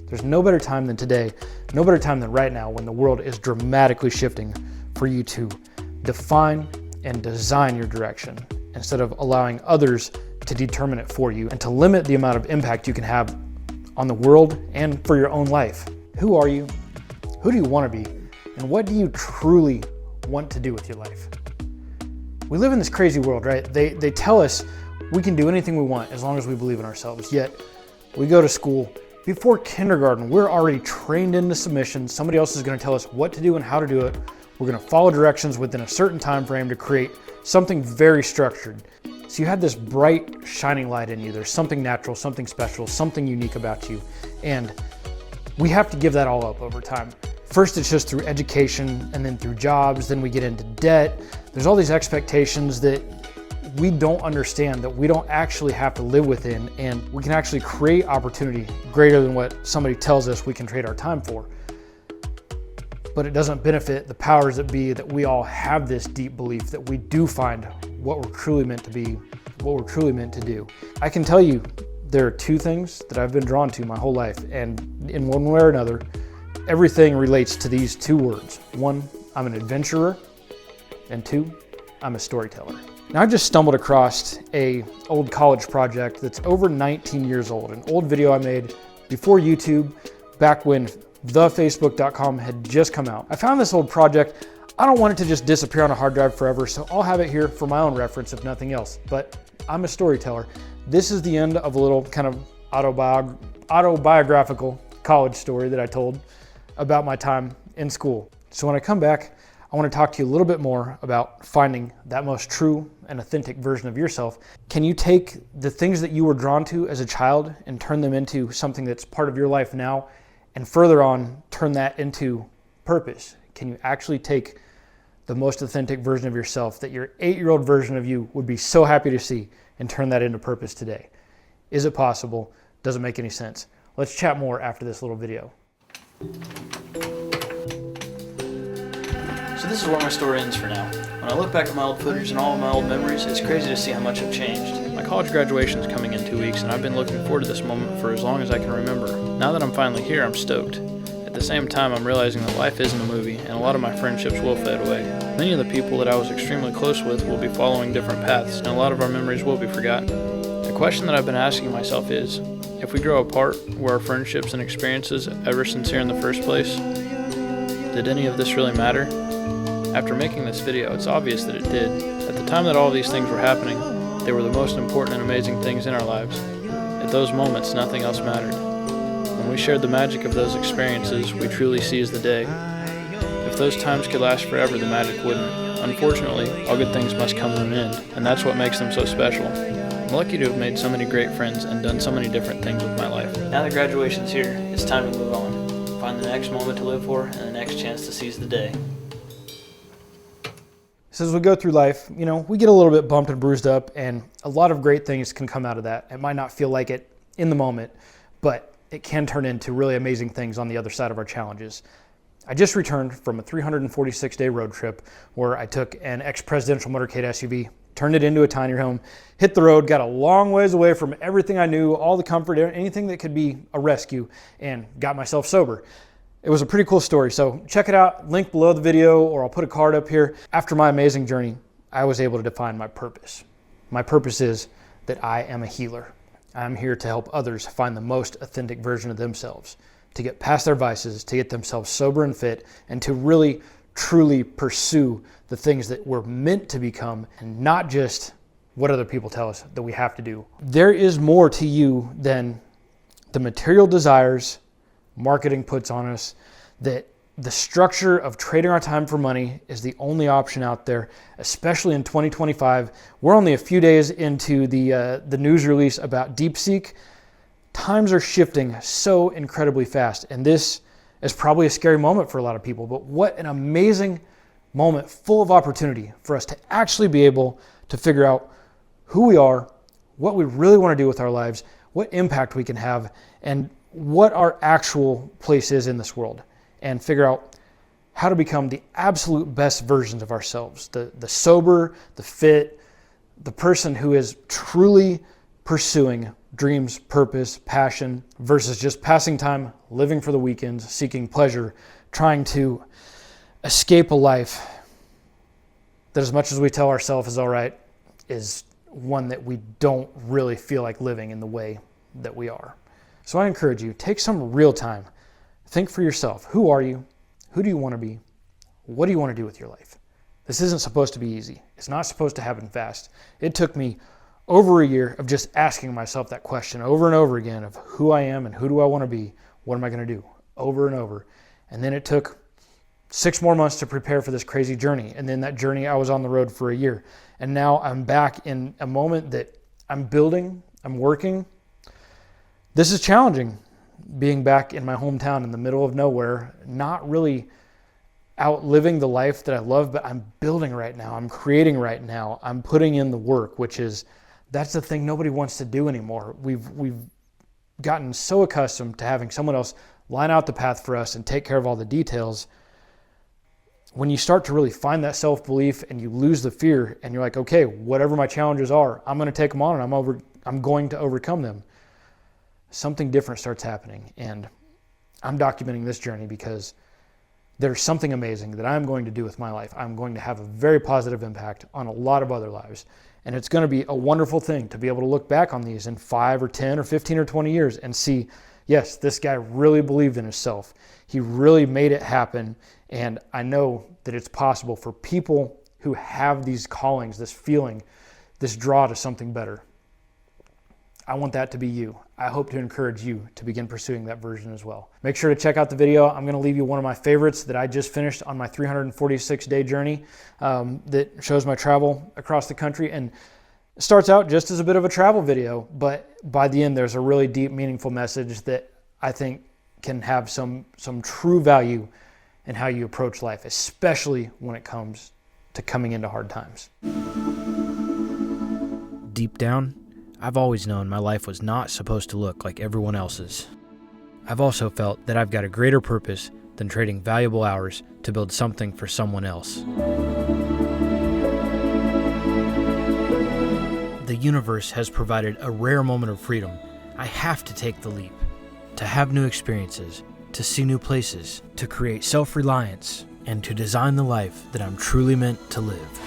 There's no better time than today, no better time than right now when the world is dramatically shifting for you to define and design your direction instead of allowing others to determine it for you and to limit the amount of impact you can have on the world and for your own life. Who are you? Who do you want to be? And what do you truly want to do with your life? We live in this crazy world, right? They tell us we can do anything we want as long as we believe in ourselves. Yet we go to school. Before kindergarten, we're already trained into submission. Somebody else is going to tell us what to do and how to do it. We're going to follow directions within a certain time frame to create something very structured. So you have this bright, shining light in you. There's something natural, something special, something unique about you. And we have to give that all up over time. First, it's just through education, and then through jobs, then we get into debt. There's all these expectations that we don't understand, that we don't actually have to live within, and we can actually create opportunity greater than what somebody tells us we can trade our time for. But it doesn't benefit the powers that be that we all have this deep belief that we do find what we're truly meant to be, what we're truly meant to do. I can tell you there are two things that I've been drawn to my whole life, and in one way or another, everything relates to these two words. One, I'm an adventurer, and two, I'm a storyteller. Now, I just stumbled across an old college project that's over 19 years old, an old video I made before YouTube, back when thefacebook.com had just come out. I found this old project. I don't want it to just disappear on a hard drive forever, so I'll have it here for my own reference, if nothing else. But I'm a storyteller. This is the end of a little kind of autobiographical college story that I told about my time in school. So when I come back, I want to talk to you a little bit more about finding that most true and authentic version of yourself. Can you take the things that you were drawn to as a child and turn them into something that's part of your life now, and further on, turn that into purpose? Can you actually take the most authentic version of yourself that your 8-year-old version of you would be so happy to see and turn that into purpose today? Is it possible? Does it make any sense? Let's chat more after this little video. So this is where my story ends for now. When I look back at my old footage and all of my old memories, it's crazy to see how much I've changed. My college graduation is coming in 2 weeks, and I've been looking forward to this moment for as long as I can remember. Now that I'm finally here, I'm stoked. At the same time, I'm realizing that life isn't a movie, and a lot of my friendships will fade away. Many of the people that I was extremely close with will be following different paths, and a lot of our memories will be forgotten. The question that I've been asking myself is, if we grow apart, were our friendships and experiences ever sincere in the first place? Did any of this really matter? After making this video, it's obvious that it did. At the time that all of these things were happening, they were the most important and amazing things in our lives. At those moments, nothing else mattered. When we shared the magic of those experiences, we truly seized the day. If those times could last forever, the magic wouldn't. Unfortunately, all good things must come to an end, and that's what makes them so special. I'm lucky to have made so many great friends and done so many different things with my life. Now that graduation's here, it's time to move on. Find the next moment to live for and the next chance to seize the day. So as we go through life, we get a little bit bumped and bruised up, and a lot of great things can come out of that. It might not feel like it in the moment, but it can turn into really amazing things on the other side of our challenges. I just returned from a 346-day road trip where I took an ex-presidential motorcade SUV, turned it into a tiny home, hit the road, got a long ways away from everything I knew, all the comfort, anything that could be a rescue, and got myself sober. It was a pretty cool story, so check it out, link below the video, or I'll put a card up here. After my amazing journey, I was able to define my purpose. My purpose is that I am a healer. I'm here to help others find the most authentic version of themselves, to get past their vices, to get themselves sober and fit, and to really, truly pursue the things that we're meant to become, and not just what other people tell us that we have to do. There is more to you than the material desires marketing puts on us, that the structure of trading our time for money is the only option out there, especially in 2025. We're only a few days into the news release about DeepSeek. Times are shifting so incredibly fast, and this is probably a scary moment for a lot of people, but what an amazing moment full of opportunity for us to actually be able to figure out who we are, what we really want to do with our lives, what impact we can have, and what our actual place is in this world, and figure out how to become the absolute best versions of ourselves, the sober, the fit, the person who is truly pursuing dreams, purpose, passion, versus just passing time, living for the weekends, seeking pleasure, trying to escape a life that, as much as we tell ourselves is all right, is one that we don't really feel like living in the way that we are. So I encourage you, take some real time. Think for yourself. Who are you? Who do you want to be? What do you want to do with your life? This isn't supposed to be easy. It's not supposed to happen fast. It took me over a year of just asking myself that question over and over again of who I am and who do I want to be? What am I going to do? Over and over. And then it took 6 more months to prepare for this crazy journey. And then that journey, I was on the road for a year. And now I'm back in a moment that I'm building, I'm working. This is challenging, being back in my hometown in the middle of nowhere, not really out living the life that I love, but I'm building right now. I'm creating right now. I'm putting in the work, that's the thing nobody wants to do anymore. We've gotten so accustomed to having someone else line out the path for us and take care of all the details. When you start to really find that self-belief and you lose the fear and you're like, okay, whatever my challenges are, I'm going to take them on and I'm going to overcome them. Something different starts happening. And I'm documenting this journey because there's something amazing that I'm going to do with my life. I'm going to have a very positive impact on a lot of other lives. And it's going to be a wonderful thing to be able to look back on these in 5 or 10 or 15 or 20 years and see, yes, this guy really believed in himself. He really made it happen. And I know that it's possible for people who have these callings, this feeling, this draw to something better. I want that to be you. I hope to encourage you to begin pursuing that version as well. Make sure to check out the video. I'm going to leave you one of my favorites that I just finished on my 346-day journey that shows my travel across the country. And it starts out just as a bit of a travel video, but by the end there's a really deep, meaningful message that I think can have some true value in how you approach life, especially when it comes to coming into hard times. Deep down, I've always known my life was not supposed to look like everyone else's. I've also felt that I've got a greater purpose than trading valuable hours to build something for someone else. The universe has provided a rare moment of freedom. I have to take the leap, to have new experiences, to see new places, to create self-reliance, and to design the life that I'm truly meant to live.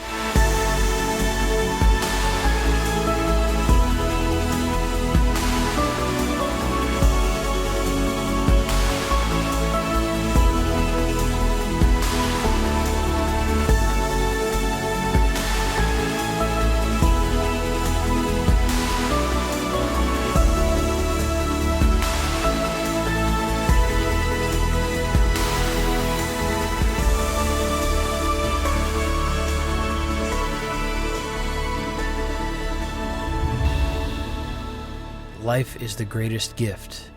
Life is the greatest gift,